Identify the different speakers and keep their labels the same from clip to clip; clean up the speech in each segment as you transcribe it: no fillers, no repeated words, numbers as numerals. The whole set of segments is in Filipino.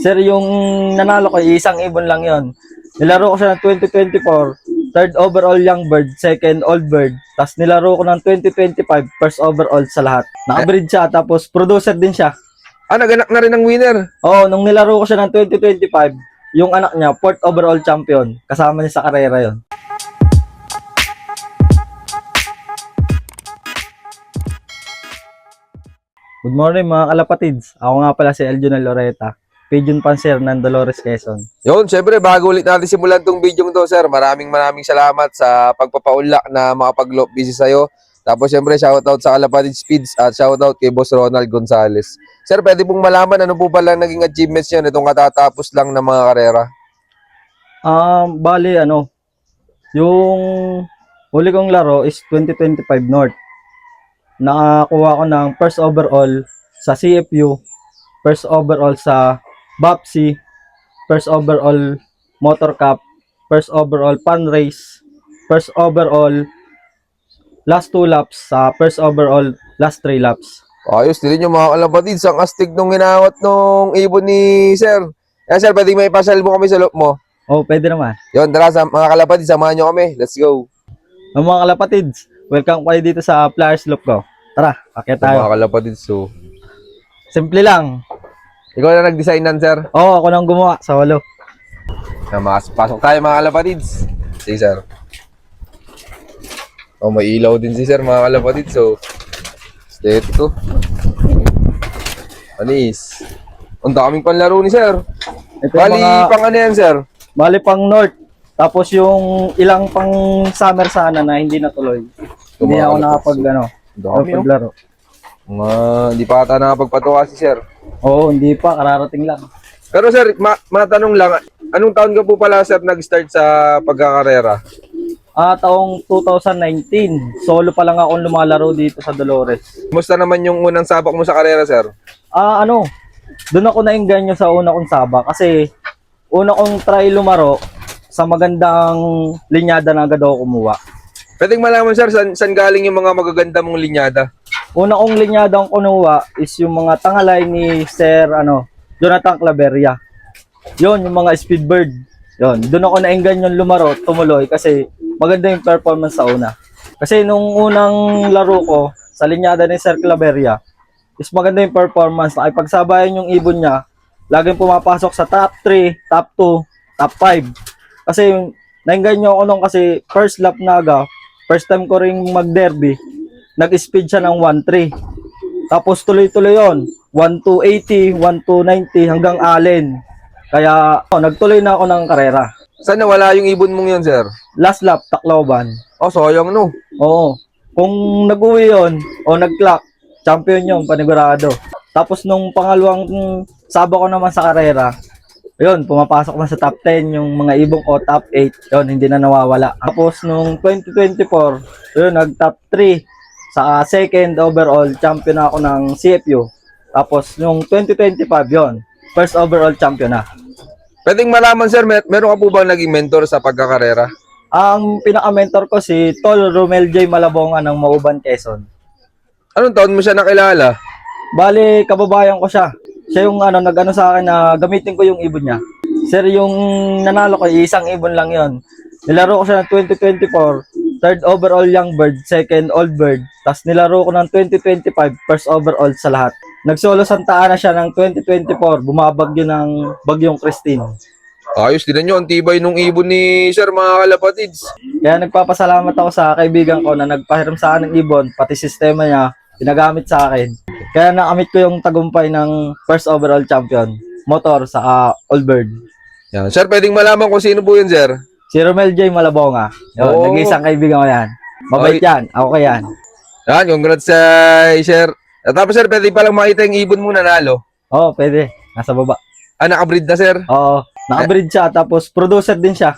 Speaker 1: Sir, yung nanalo ko, isang ibon lang yon. Nilaro ko siya ng 2024, third overall young bird, second old bird. Tapos nilaro ko ng 2025, first overall sa lahat. Naka-breed siya, tapos producer din siya.
Speaker 2: Naganak na rin ng winner.
Speaker 1: Oo, nung nilaro ko siya ng 2025, yung anak niya, fourth overall champion. Kasama niya sa karera yon. Good morning mga kalapatids. Ako nga pala si Eljonel Loreta, Pigeon Panser ng Dolores, Quezon.
Speaker 2: Yun, syempre, bago ulit natin simulan tong video to, sir, maraming salamat sa pagpapaunlak na makapag-loop busy sa'yo. Tapos, syempre, shoutout sa Kalapatid Speeds at shoutout kay Boss Ronald Gonzales. Sir, pwede pong malaman ano po pala naging achievements nyo nitong katatapos lang ng mga karera?
Speaker 1: Bali, yung huli kong laro is 2025 North. Nakakuha ko ng first overall sa CFU, first overall sa BAPSI, first overall Motor Cup, first overall Pan Race, first overall last 2 laps sa first overall last 3 laps.
Speaker 2: Ayos, din yung mga kalapatids. Ang astig nung ginawat nung ibon ni sir. Sir, pwede may pasal mo kami sa loob mo.
Speaker 1: Oh, pwede naman.
Speaker 2: Yun, tara, mga kalapatids, samahan nyo kami. Let's go.
Speaker 1: Ang mga kalapatids, welcome kayo dito sa Flyers Loop ko. Tara, akit tayo.
Speaker 2: Mga kalapatids, so.
Speaker 1: Simple lang.
Speaker 2: Ikaw na nag-design nan, sir?
Speaker 1: Oo, ako nang gumawa sa walo.
Speaker 2: Pasok tayo, mga kalapatids. Sige, sir. Oh, may ilaw din si sir, mga kalapatids, so. Stay ko. Anis. Ang daming panlaro ni sir.
Speaker 1: Ito
Speaker 2: Bali,
Speaker 1: mga,
Speaker 2: pang ano yan, sir?
Speaker 1: bali pang North. Tapos yung ilang pang summer sana na hindi natuloy. Hindi ako nakapag
Speaker 2: Dami, oh.
Speaker 1: paglaro.
Speaker 2: Hindi pa ata nakapagpatuwa si sir.
Speaker 1: Oo, hindi pa, kararating lang.
Speaker 2: Pero sir, matanong lang, anong taon ka po pala, sir, nag-start sa pagkakarera?
Speaker 1: Taong 2019, solo pa lang akong lumalaro dito sa Dolores.
Speaker 2: Kumusta naman yung unang sabak mo sa karera, sir?
Speaker 1: Doon ako nainganyo sa una kong saba kasi una kong try lumaro sa magandang linyada na agad ako kumuha.
Speaker 2: Pwedeng malaman, sir, saan galing yung mga magaganda mong linyada?
Speaker 1: Una kong linyadang kunuha is yung mga tangalay ni Sir Jonathan Claveria. Yon, yung mga speedbird. Yon, doon ako nainganyo lumaro, tumuloy kasi maganda yung performance sa una. Kasi nung unang laro ko sa linyada ni Sir Claveria, is maganda yung performance. Nakipagsabayan yung ibon niya, laging pumapasok sa top 3, top 2, top 5. Kasi nainganyo ako nung kasi first lap na first time ko ring mag-derby, nag-speed siya ng 1.3. Tapos tuloy-tuloy yon, 1.280, 1.290 hanggang Allen. Kaya nagtuloy na ako ng karera.
Speaker 2: Saan nawala yung ibon mong yun, sir?
Speaker 1: Last lap, Tacloban.
Speaker 2: Oh, sayang, no?
Speaker 1: Oo. Kung nag-uwi yun o nag-clock, champion yun, panigurado. Tapos nung pangalawang saba ko naman sa karera, yun, pumapasok na sa top 10 yung mga ibong ko, top 8. Yun, hindi na nawawala. Tapos nung 2024, yun, nag-top 3 sa second overall champion ako ng CFU. Tapos nung 2025 yun, first overall champion na.
Speaker 2: Pwedeng malaman, sir, meron ka po bang naging mentor sa pagkakarera?
Speaker 1: Ang pinaka-mentor ko si Tol Romel J. Malabonga ng Mauban, Quezon.
Speaker 2: Anong taon mo siya nakilala?
Speaker 1: Bali, kababayan ko siya. Siya yung nag-ano sa akin na gamitin ko yung ibon niya. Sir, yung nanalo ko, isang ibon lang yon. Nilaro ko siya ng 2024, third overall young bird, second old bird. Tapos nilaro ko ng 2025, first overall sa lahat. Nagsolo Santa Ana siya ng 2024, bumabagyo ng bagyong Christine.
Speaker 2: Ayos din nyo, ang tibay nung ibon ni sir, mga kalapatids.
Speaker 1: Kaya nagpapasalamat ako sa kaibigan ko na nagpahiram sa akin ng ibon, pati sistema niya, pinagamit sa akin. Kaya nakamit ko yung tagumpay ng first overall champion, motor sa old bird.
Speaker 2: Yan. Sir, pwedeng malaman kung sino po yun, sir?
Speaker 1: Si Romel J. Malabonga. Yun,
Speaker 2: Oh.
Speaker 1: nag-iisang kaibigan ko yan. Mabait yan, ako yan.
Speaker 2: Yan, congrats sa sir. At tapos, sir, pwede palang makita yung ibon mo nanalo.
Speaker 1: Oo, pwede. Nasa baba.
Speaker 2: Nakabreed na, sir.
Speaker 1: Oo, nakabreed siya, tapos producer din siya.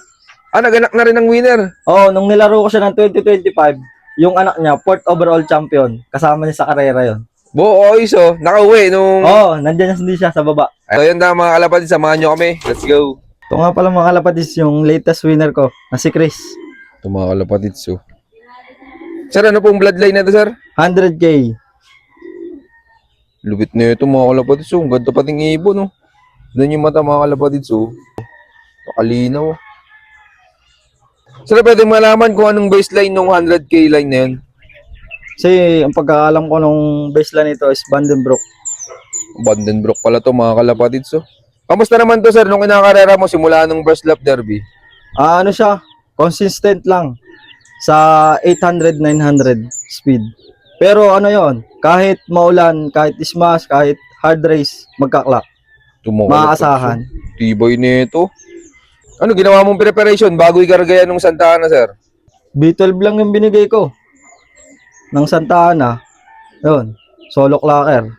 Speaker 2: Naganak na rin ng winner.
Speaker 1: Oo, nung nilaro ko siya ng 2025, yung anak niya, fourth overall champion. Kasama niya sa karera yon.
Speaker 2: Ayos, oh. Nakauwi nung...
Speaker 1: Oo, nandiyan hindi siya sa baba.
Speaker 2: So, yun na, mga kalapatids, samahan nyo kami. Let's go.
Speaker 1: Ito nga pala mga kalapatis, yung latest winner ko, na si Chris.
Speaker 2: Ito, mga kalapatids, oh. Sir, ano pong bloodline na ito, sir?
Speaker 1: 100K.
Speaker 2: Lubit na ito, mga kalapatids, oh. Ang ganda pating ibon, oh. Doon yung mata mga kalapatids, oh. Pakalinaw. Sir, pwede malaman kung anong baseline ng 100K line na yun?
Speaker 1: Kasi ang pagkakalam ko nung baseline nito is Vandenbroek.
Speaker 2: Vandenbroek pala to mga kalapatids, oh. Kamusta naman to, sir, nung kinakarera mo simula nung first lap derby?
Speaker 1: Ano siya, consistent lang sa 800, 900 speed. Pero ano yon, kahit maulan, kahit smash, kahit hard race, magkaklak. Maaasahan.
Speaker 2: Tibay nito. Ano, ginawa mong preparation bago ikargaya nung Santa Ana, sir?
Speaker 1: B12 lang yung binigay ko ng Santa Ana. Yun, solo clacker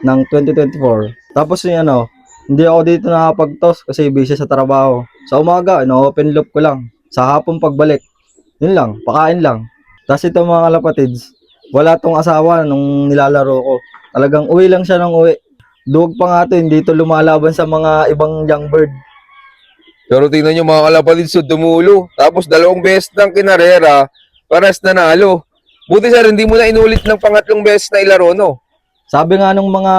Speaker 1: ng 2024. Tapos yung ano, hindi ako dito nakapag-toss kasi busy sa trabaho. Sa umaga, open loop ko lang. Sa hapon pagbalik, yun lang, pakain lang. Tapos ito mga kalapatids, wala tong asawa nung nilalaro ko. Talagang uwi lang siya ng uwi. Duwag pa nga to, hindi to lumalaban sa mga ibang young bird.
Speaker 2: Pero tingnan nyo mga kalapatids, so dumulo. Tapos 2 beses ng kinarera, pares nanalo. Buti, sir, hindi mo na inulit ng pangatlong beses na ilaro, no?
Speaker 1: Sabi nga nung mga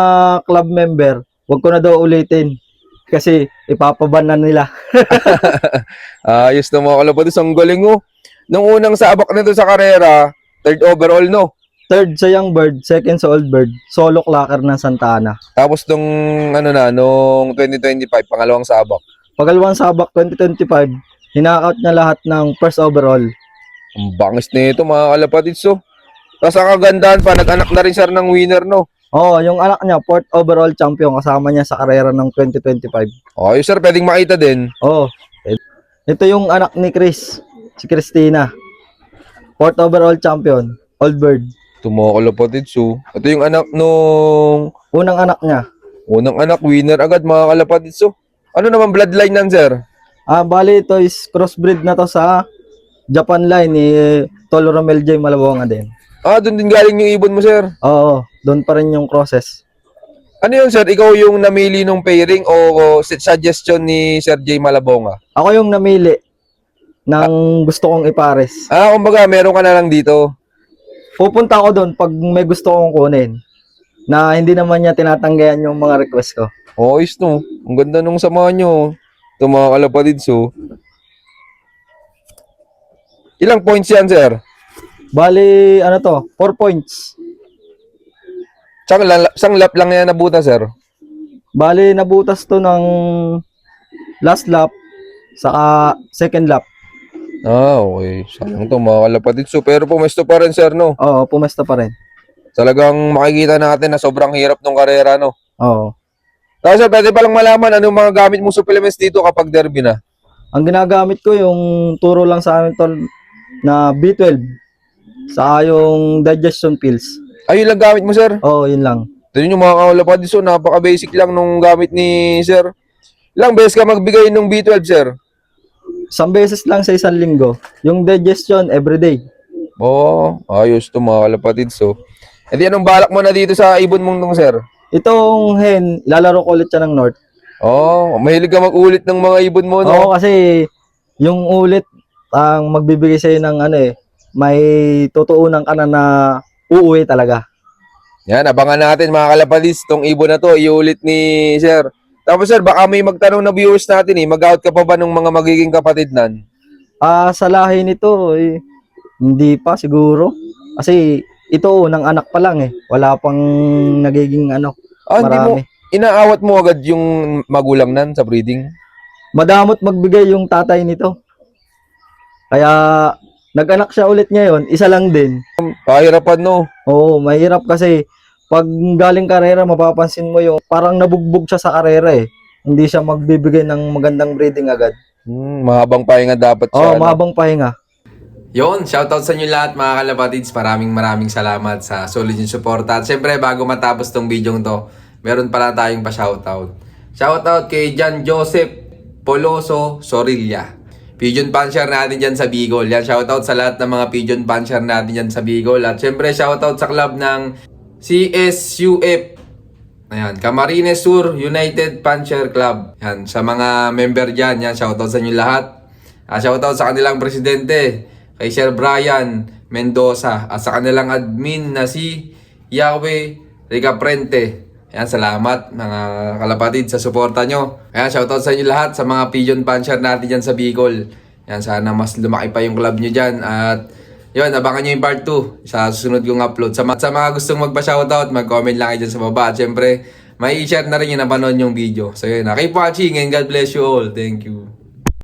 Speaker 1: club member, wag ko na daw ulitin. Kasi ipapaban na nila.
Speaker 2: Ayos na mga kalapatids, ang galing, oh. Nung unang sabak nito sa karera, 3rd overall, no?
Speaker 1: Third sa young bird, second sa old bird, solo clacker ng Santa Ana.
Speaker 2: Tapos nung 2025, pangalawang sabak.
Speaker 1: Pagalawang sabak 2025, hinakaut niya lahat ng first overall.
Speaker 2: Ang bangis nito mga kalapatids, oh. Tapos ang kagandahan pa, nag-anak na rin, sir, ng winner, no?
Speaker 1: Oo, yung anak niya, 4th overall champion, kasama niya sa karera ng 2025.
Speaker 2: Ayos, sir, pwedeng makita din.
Speaker 1: Oo. Ito yung anak ni Chris, si Christina. 4th overall champion, old bird.
Speaker 2: Ito mga kalapatids, oh. Ito yung anak nung
Speaker 1: Unang anak niya.
Speaker 2: unang anak, winner agad mga kalapatids, oh. Ano naman bloodline nan, sir?
Speaker 1: Bali ito is crossbreed na to sa Japan line ni Tol Romel J. Malabonga din.
Speaker 2: Doon din galing yung ibon mo, sir.
Speaker 1: Oo, doon pa rin yung crosses.
Speaker 2: Ano yun, sir? Ikaw yung namili nung pairing o suggestion ni Sir J. Malabonga?
Speaker 1: Ako yung namili ng gusto kong ipares.
Speaker 2: Kumbaga, meron ka na lang dito.
Speaker 1: Pupunta ako doon pag may gusto kong kunin na hindi naman niya tinatanggayan yung mga request ko.
Speaker 2: Ayos, no? Ang ganda nung samahan nyo. Ito mga kalapatids, oh. Ilang points yan, sir?
Speaker 1: Bali, 4 points.
Speaker 2: Sang lap lang yan nabuta, sir?
Speaker 1: Bali, nabutas to ng last lap sa second lap.
Speaker 2: Okay. Sayang to mga kalapatids. So, pero pumesto pa rin, sir, no?
Speaker 1: Oo, pumesta pa rin.
Speaker 2: Talagang makikita natin na sobrang hirap ng karera, no?
Speaker 1: Oo.
Speaker 2: Tapos, sir, pwede palang malaman anong mga gamit mong supplements dito kapag derby na?
Speaker 1: Ang ginagamit ko yung turo lang sa amin tol na B12 sa yung digestion pills.
Speaker 2: Ayun lang gamit mo, sir?
Speaker 1: Oo, yun lang.
Speaker 2: Ito yung mga kalapatids, so napaka-basic lang nung gamit ni sir. Ilang beses ka magbigay ng B12, sir?
Speaker 1: 1 beses lang sa 1 linggo. Yung digestion, everyday.
Speaker 2: Ayos to mga kalapatids, so. E di anong balak mo na dito sa ibon mong nung, sir?
Speaker 1: Itong hen, lalaro ko ulit siya ng North.
Speaker 2: Mahilig ka mag-ulit ng mga ibon mo, no?
Speaker 1: Oo, kasi yung ulit, ang magbibigay sa'yo ng may tutuunan ka na uuwi talaga.
Speaker 2: Yan, abangan natin mga kalapatids, tong ibon na to, iulit ni sir. Tapos, sir, baka may magtanong na viewers natin, mag-out ka pa ba ng mga magiging kapatid nan?
Speaker 1: Sa lahi nito, hindi pa siguro. Kasi ito, unang anak pa lang Wala pang nagiging
Speaker 2: Hindi mo,
Speaker 1: marami.
Speaker 2: inaawat mo agad yung magulang nan sa breeding?
Speaker 1: Madamot magbigay yung tatay nito. Kaya nag-anak siya ulit ngayon, isa lang din.
Speaker 2: Kahirapan, no?
Speaker 1: Oo, mahirap kasi pag galing karera, mapapansin mo yung parang nabugbog siya sa karera Hindi siya magbibigay ng magandang breeding agad.
Speaker 2: Mahabang pahinga dapat siya.
Speaker 1: Oo, mahabang pahinga.
Speaker 2: Yon, shoutout sa inyo lahat mga kalapatids. Maraming salamat sa solid yung suporta. At syempre, bago matapos tong video to, meron pala tayong pa-shoutout. Shoutout kay John Joseph Poloso Sorilla. Pigeon puncher natin dyan sa Bicol. Yan, shoutout sa lahat ng mga pigeon puncher natin dyan sa Bicol. At syempre, shoutout sa club ng CSUF. Ayan, Camarines Sur United Puncher Club. Yan, sa mga member dyan, yan, shoutout sa inyo lahat. Shoutout sa kanilang presidente, kay Sir Brian Mendoza, at sa kanilang admin na si Yahweh Ricaprente. Ayan, salamat mga kalapatid sa suporta nyo. Ayan, shoutout sa inyo lahat sa mga pigeon puncher natin dyan sa Bicol. Ayan, sana mas lumaki pa yung club nyo dyan. At yun, abangan nyo yung part 2 sa susunod kong upload. Sa mga gustong magpa-shoutout, mag-comment lang kayo dyan sa baba. At syempre, may i-share na rin yung napanood yung video. So yun, keep watching and God bless you all. Thank you.